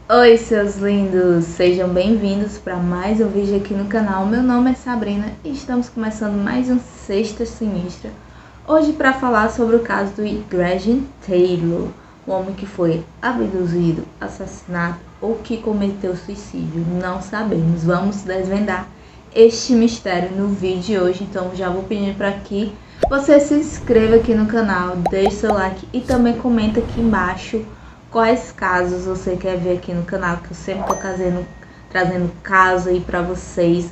Oi, seus lindos! Sejam bem-vindos para mais um vídeo aqui no canal. Meu nome é Sabrina e estamos começando mais um Sexta Sinistra. Hoje para falar sobre o caso do Gresham Taylor, o homem que foi abduzido, assassinado ou que cometeu suicídio. Não sabemos. Vamos desvendar este mistério no vídeo de hoje. Então já vou pedir para que você se inscreva aqui no canal, deixe seu like e também comenta aqui embaixo quais casos você quer ver aqui no canal, que eu sempre tô trazendo casos aí pra vocês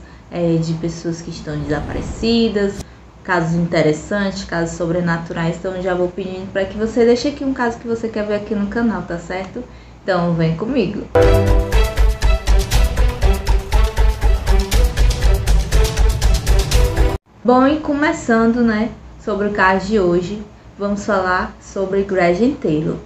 de pessoas que estão desaparecidas, casos interessantes, casos sobrenaturais. Então já vou pedindo para que você deixe aqui um caso que você quer ver aqui no canal, tá certo? Então vem comigo! Bom, e começando, sobre o caso de hoje, vamos falar sobre Gresham Taylor.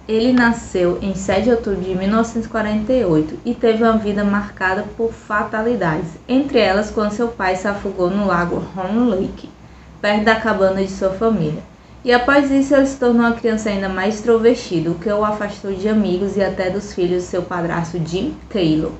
Ele nasceu em 7 de outubro de 1948 e teve uma vida marcada por fatalidades, entre elas quando seu pai se afogou no lago Horn Lake, perto da cabana de sua família. E após isso ele se tornou uma criança ainda mais extrovertida, o que o afastou de amigos e até dos filhos de seu padrasto Jim Taylor.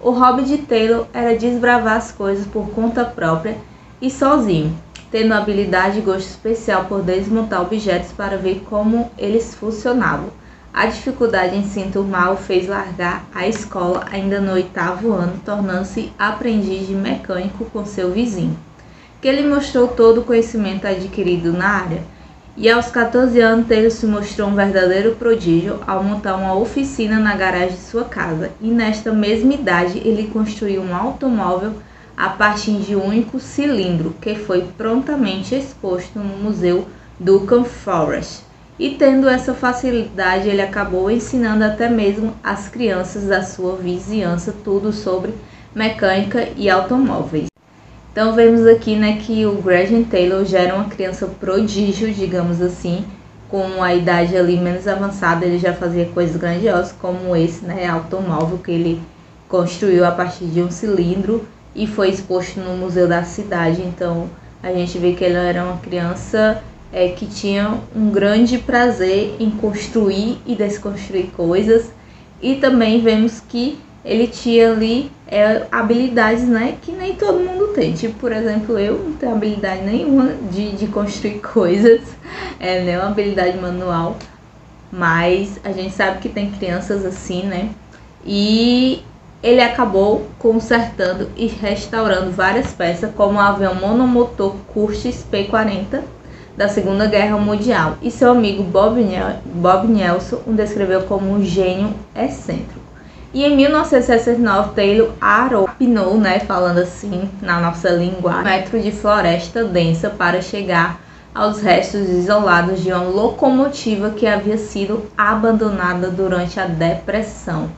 O hobby de Taylor era desbravar as coisas por conta própria e sozinho, tendo habilidade e gosto especial por desmontar objetos para ver como eles funcionavam. A dificuldade em se enturmar o fez largar a escola ainda no 8º ano, tornando-se aprendiz de mecânico com seu vizinho, que lhe mostrou todo o conhecimento adquirido na área. E aos 14 anos, Taylor se mostrou um verdadeiro prodígio ao montar uma oficina na garagem de sua casa. E nesta mesma idade, ele construiu um automóvel a partir de um único cilindro, que foi prontamente exposto no Museu Duncan Forest. E tendo essa facilidade, ele acabou ensinando até mesmo as crianças da sua vizinhança tudo sobre mecânica e automóveis. Então vemos aqui que o Gresham Taylor já era uma criança prodígio, digamos assim, com a idade ali menos avançada. Ele já fazia coisas grandiosas como esse, automóvel que ele construiu a partir de um cilindro e foi exposto no museu da cidade. Então a gente vê que ele era uma criança que tinha um grande prazer em construir e desconstruir coisas, e também vemos que ele tinha ali habilidades que nem todo mundo tem. Tipo, por exemplo, eu não tenho habilidade nenhuma de construir coisas, nenhuma habilidade manual, mas a gente sabe que tem crianças assim, e ele acabou consertando e restaurando várias peças, como o avião monomotor Curtiss P-40 da Segunda Guerra Mundial, e seu amigo Bob Nelson o descreveu como um gênio excêntrico. E em 1969, Taylor apinou, falando assim na nossa linguagem, 1 metro de floresta densa para chegar aos restos isolados de uma locomotiva que havia sido abandonada durante a Depressão.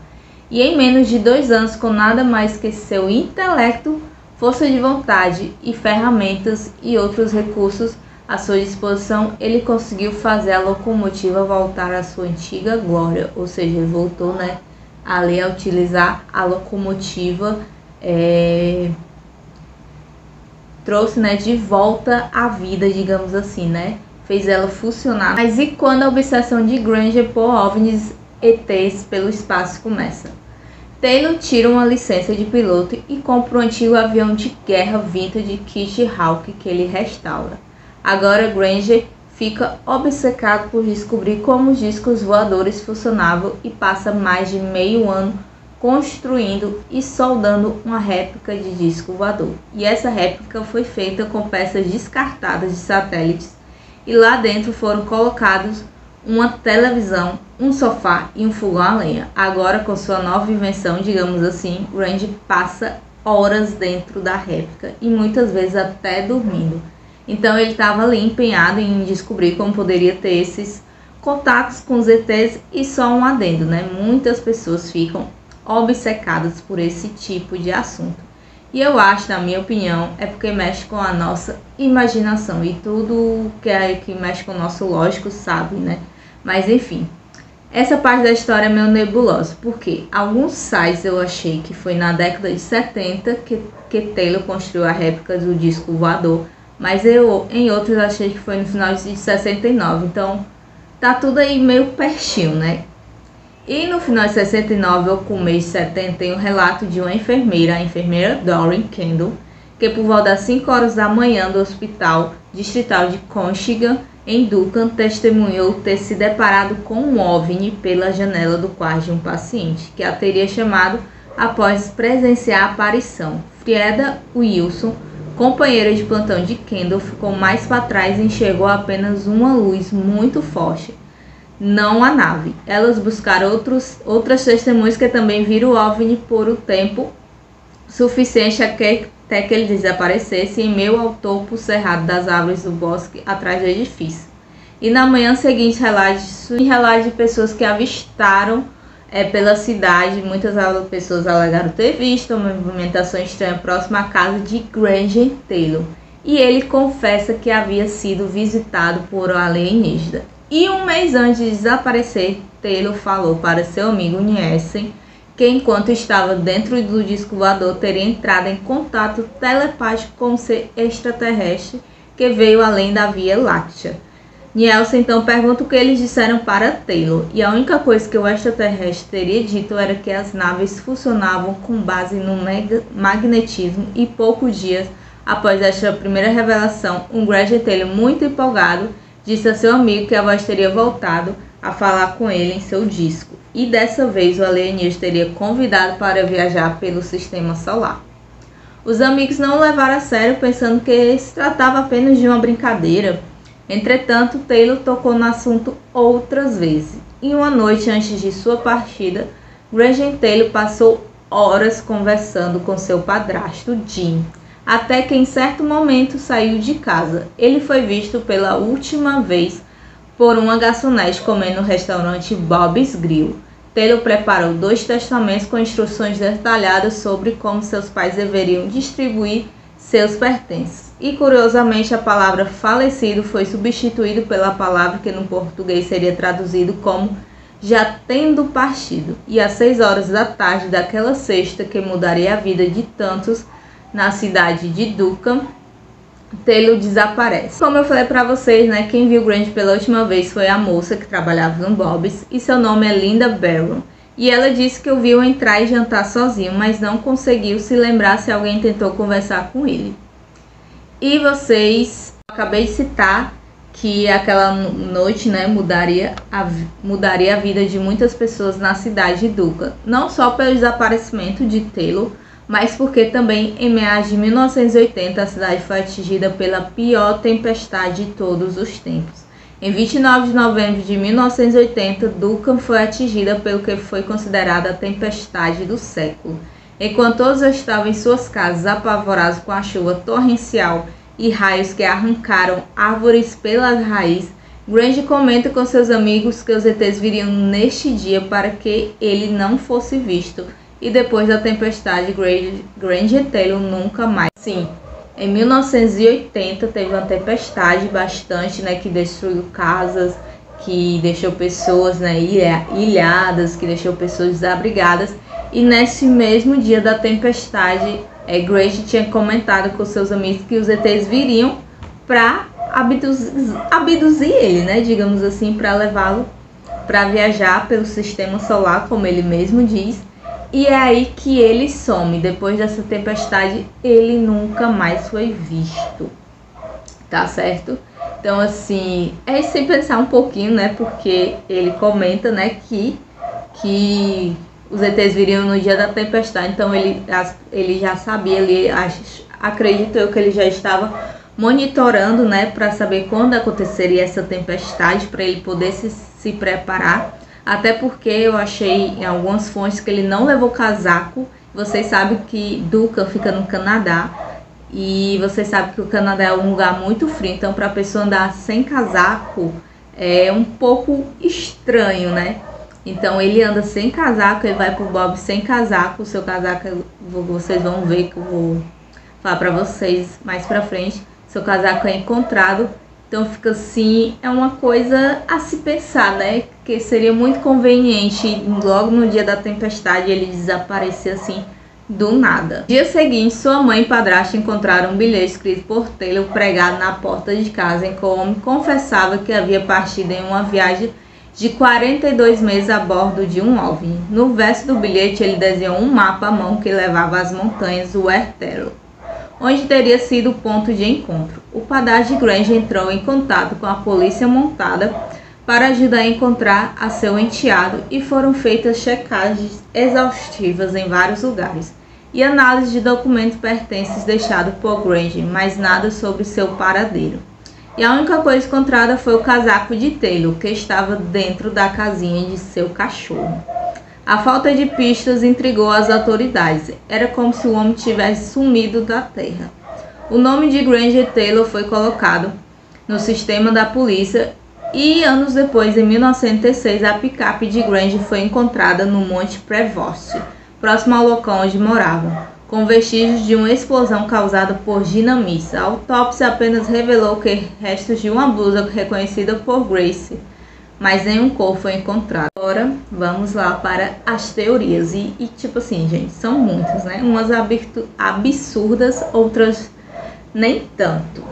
E em menos de 2 anos, com nada mais que seu intelecto, força de vontade e ferramentas e outros recursos à sua disposição, ele conseguiu fazer a locomotiva voltar à sua antiga glória. Ou seja, ele voltou ali a utilizar a locomotiva, trouxe de volta à vida, digamos assim, fez ela funcionar. Mas e quando a obsessão de Gresham por OVNIs ETs pelo espaço começa? Taylor tira uma licença de piloto e compra um antigo avião de guerra vintage Kitty Hawk que ele restaura. Agora Gresham fica obcecado por descobrir como os discos voadores funcionavam e passa mais de meio ano construindo e soldando uma réplica de disco voador. E essa réplica foi feita com peças descartadas de satélites, e lá dentro foram colocados uma televisão, um sofá e um fogão a lenha. Agora, com sua nova invenção, digamos assim, Gresham passa horas dentro da réplica e muitas vezes até dormindo. Então ele estava ali empenhado em descobrir como poderia ter esses contatos com os ETs. E só um adendo, muitas pessoas ficam obcecadas por esse tipo de assunto. E eu acho, na minha opinião, é porque mexe com a nossa imaginação e tudo que mexe com o nosso lógico, sabe, Mas enfim, essa parte da história é meio nebulosa, porque alguns sites eu achei que foi na década de 70 que Taylor construiu a réplica do disco voador, mas eu em outros achei que foi no final de 69, então tá tudo aí meio pertinho, E no final de 69 ou com o mês de 70 tem um relato de uma enfermeira, a enfermeira Doreen Kendall, que por volta das 5 horas da manhã do hospital distrital de Conchigan, em Duncan, testemunhou ter se deparado com um OVNI pela janela do quarto de um paciente, que a teria chamado após presenciar a aparição. Frieda Wilson, companheira de plantão de Kendall, ficou mais para trás e enxergou apenas uma luz muito forte, não a nave. Elas buscaram outras testemunhas que também viram o OVNI por um tempo suficiente até que ele desaparecesse em meio ao topo cerrado das árvores do bosque atrás do edifício. E na manhã seguinte, relatos de pessoas que avistaram pela cidade. Muitas pessoas alegaram ter visto uma movimentação estranha próxima à casa de Graham Taylor. E ele confessa que havia sido visitado por um alienígena. E um mês antes de desaparecer, Taylor falou para seu amigo Nielsen que enquanto estava dentro do disco voador teria entrado em contato telepático com um ser extraterrestre que veio além da Via Láctea. Nielsen então pergunta o que eles disseram para Taylor, e a única coisa que o extraterrestre teria dito era que as naves funcionavam com base no magnetismo, e poucos dias após esta primeira revelação, Graham Taylor, muito empolgado, disse a seu amigo que a voz teria voltado a falar com ele em seu disco, e dessa vez o alienígena teria convidado para viajar pelo sistema solar. Os amigos não o levaram a sério, pensando que se tratava apenas de uma brincadeira. Entretanto, Taylor tocou no assunto outras vezes. E uma noite antes de sua partida, Graham Taylor passou horas conversando com seu padrasto, Jim, até que em certo momento saiu de casa. Ele foi visto pela última vez por uma garçonete comendo no restaurante Bob's Grill. Taylor preparou 2 testamentos com instruções detalhadas sobre como seus pais deveriam distribuir seus pertences. E curiosamente a palavra falecido foi substituído pela palavra que no português seria traduzido como já tendo partido. E às 6 horas da tarde daquela sexta, que mudaria a vida de tantos na cidade de Duncan, Taylor desaparece. Como eu falei para vocês, né, quem viu Grant pela última vez foi a moça que trabalhava no Bob's, e seu nome é Linda Barron. E ela disse que o viu entrar e jantar sozinho, mas não conseguiu se lembrar se alguém tentou conversar com ele. E vocês, acabei de citar que aquela noite, né, mudaria a vida de muitas pessoas na cidade de Duncan. Não só pelo desaparecimento de Taylor, mas porque também em meados de 1980 a cidade foi atingida pela pior tempestade de todos os tempos. Em 29 de novembro de 1980, Duncan foi atingida pelo que foi considerada a tempestade do século. Enquanto todos estavam em suas casas apavorados com a chuva torrencial e raios que arrancaram árvores pelas raízes, Grant comenta com seus amigos que os ETs viriam neste dia para que ele não fosse visto. E depois da tempestade, Graham Taylor nunca mais. Sim, em 1980 teve uma tempestade bastante, né, que destruiu casas, que deixou pessoas, né, ilhadas, que deixou pessoas desabrigadas. E nesse mesmo dia da tempestade, Graham tinha comentado com seus amigos que os ETs viriam para abduzir ele, né, digamos assim, para levá-lo para viajar pelo sistema solar, como ele mesmo diz. E é aí que ele some. Depois dessa tempestade, ele nunca mais foi visto. Tá certo? Então, assim, é sem pensar um pouquinho, né? Porque ele comenta, né, que os ETs viriam no dia da tempestade. Então, ele já sabia, acredito eu que ele já estava monitorando, né, para saber quando aconteceria essa tempestade, para ele poder se preparar. Até porque eu achei em algumas fontes que ele não levou casaco. Vocês sabem que Duncan fica no Canadá. E vocês sabem que o Canadá é um lugar muito frio. Então, para a pessoa andar sem casaco é um pouco estranho, né? Então, ele anda sem casaco. Ele vai pro Bob sem casaco. O seu casaco, vocês vão ver que eu vou falar para vocês mais para frente. Seu casaco é encontrado. Então fica assim, é uma coisa a se pensar, né? Que seria muito conveniente logo no dia da tempestade ele desaparecer assim do nada. No dia seguinte, sua mãe e padrasto encontraram um bilhete escrito por Taylor pregado na porta de casa, em que o homem confessava que havia partido em uma viagem de 42 meses a bordo de um OVNI. No verso do bilhete, ele desenhou um mapa à mão que levava às montanhas do Taylor, onde teria sido o ponto de encontro. O Padre Grange entrou em contato com a polícia montada para ajudar a encontrar a seu enteado e foram feitas checagens exaustivas em vários lugares e análise de documentos pertences deixados por Grange, mas nada sobre seu paradeiro. E a única coisa encontrada foi o casaco de Taylor, que estava dentro da casinha de seu cachorro. A falta de pistas intrigou as autoridades. Era como se o homem tivesse sumido da terra. O nome de Granger Taylor foi colocado no sistema da polícia e anos depois, em 1906, a picape de Granger foi encontrada no Monte Prevost, próximo ao local onde morava, com vestígios de uma explosão causada por dinamite. A autópsia apenas revelou que restos de uma blusa reconhecida por Grace, mas nenhum corpo foi encontrado. Agora vamos lá para as teorias. E tipo assim, gente, são muitas, né? Umas absurdas, outras nem tanto.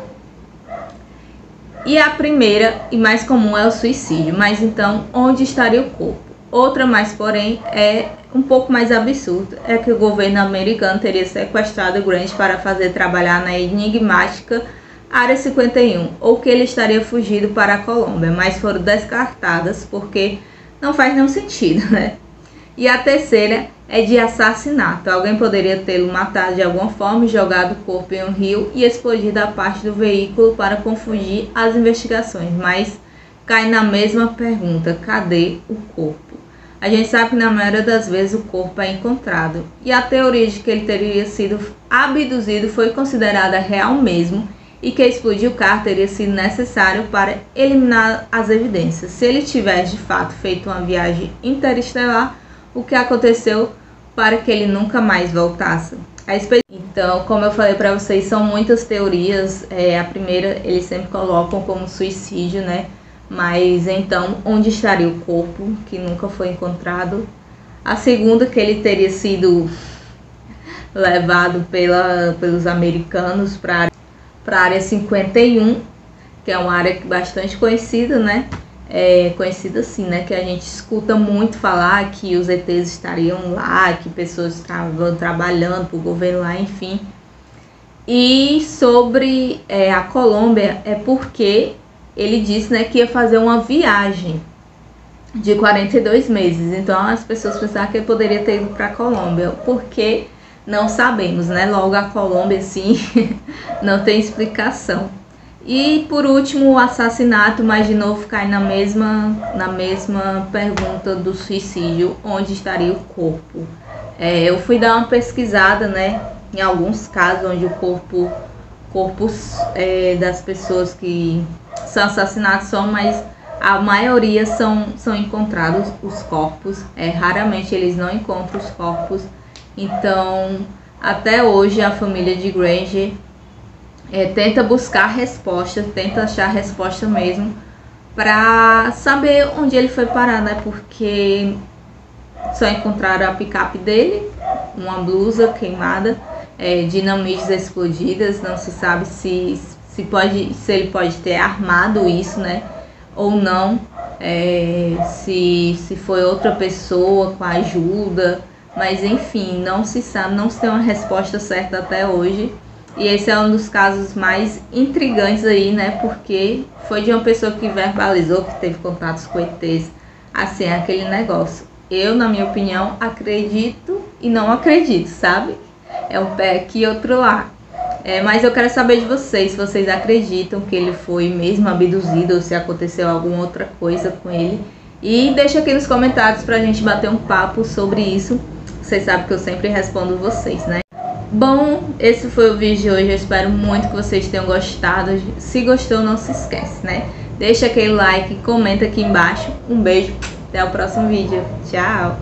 E a primeira e mais comum é o suicídio. Mas então, onde estaria o corpo? Outra, mas porém, é um pouco mais absurda, é que o governo americano teria sequestrado Grant para fazer trabalhar na enigmática Área 51, ou que ele estaria fugido para a Colômbia, mas foram descartadas porque não faz nenhum sentido, né? E a terceira é de assassinato. Alguém poderia tê-lo matado de alguma forma, jogado o corpo em um rio e explodido a parte do veículo para confundir as investigações, mas cai na mesma pergunta: cadê o corpo? A gente sabe que na maioria das vezes o corpo é encontrado, e a teoria de que ele teria sido abduzido foi considerada real mesmo, e que explodir o carro teria sido necessário para eliminar as evidências. Se ele tivesse de fato feito uma viagem interestelar, o que aconteceu para que ele nunca mais voltasse? Então, como eu falei para vocês, são muitas teorias. A primeira eles sempre colocam como suicídio, né? Mas então, onde estaria o corpo que nunca foi encontrado? A segunda, que ele teria sido levado pelos americanos para a área 51, que é uma área bastante conhecida, né? Conhecida assim, né? Que a gente escuta muito falar que os ETs estariam lá, que pessoas estavam trabalhando para o governo lá, enfim. E sobre a Colômbia, é porque ele disse, né, que ia fazer uma viagem de 42 meses. Então as pessoas pensaram que ele poderia ter ido para a Colômbia, porque não sabemos, né? Logo, a Colômbia, assim, não tem explicação. E por último, o assassinato, mas de novo cai na mesma pergunta do suicídio: onde estaria o corpo? Eu fui dar uma pesquisada, né, em alguns casos onde o corpos das pessoas que são assassinados mas a maioria são encontrados os corpos. Raramente eles não encontram os corpos. Então, até hoje, a família de Granger tenta buscar resposta, tenta achar resposta mesmo, para saber onde ele foi parar, né? Porque só encontraram a picape dele, uma blusa queimada, dinamites explodidas. Não se sabe se ele pode ter armado isso, né? Ou não, se foi outra pessoa com a ajuda. Mas enfim, não se sabe, não se tem uma resposta certa até hoje. E esse é um dos casos mais intrigantes aí, né? Porque foi de uma pessoa que verbalizou que teve contatos com ETs. Assim, aquele negócio. Eu, na minha opinião, acredito e não acredito, sabe? É um pé aqui e outro lá. Mas eu quero saber de vocês, se vocês acreditam que ele foi mesmo abduzido ou se aconteceu alguma outra coisa com ele. E deixa aqui nos comentários pra gente bater um papo sobre isso. Vocês sabem que eu sempre respondo vocês, né? Bom, esse foi o vídeo de hoje. Eu espero muito que vocês tenham gostado. Se gostou, não se esquece, né? Deixa aquele like, comenta aqui embaixo. Um beijo, até o próximo vídeo. Tchau!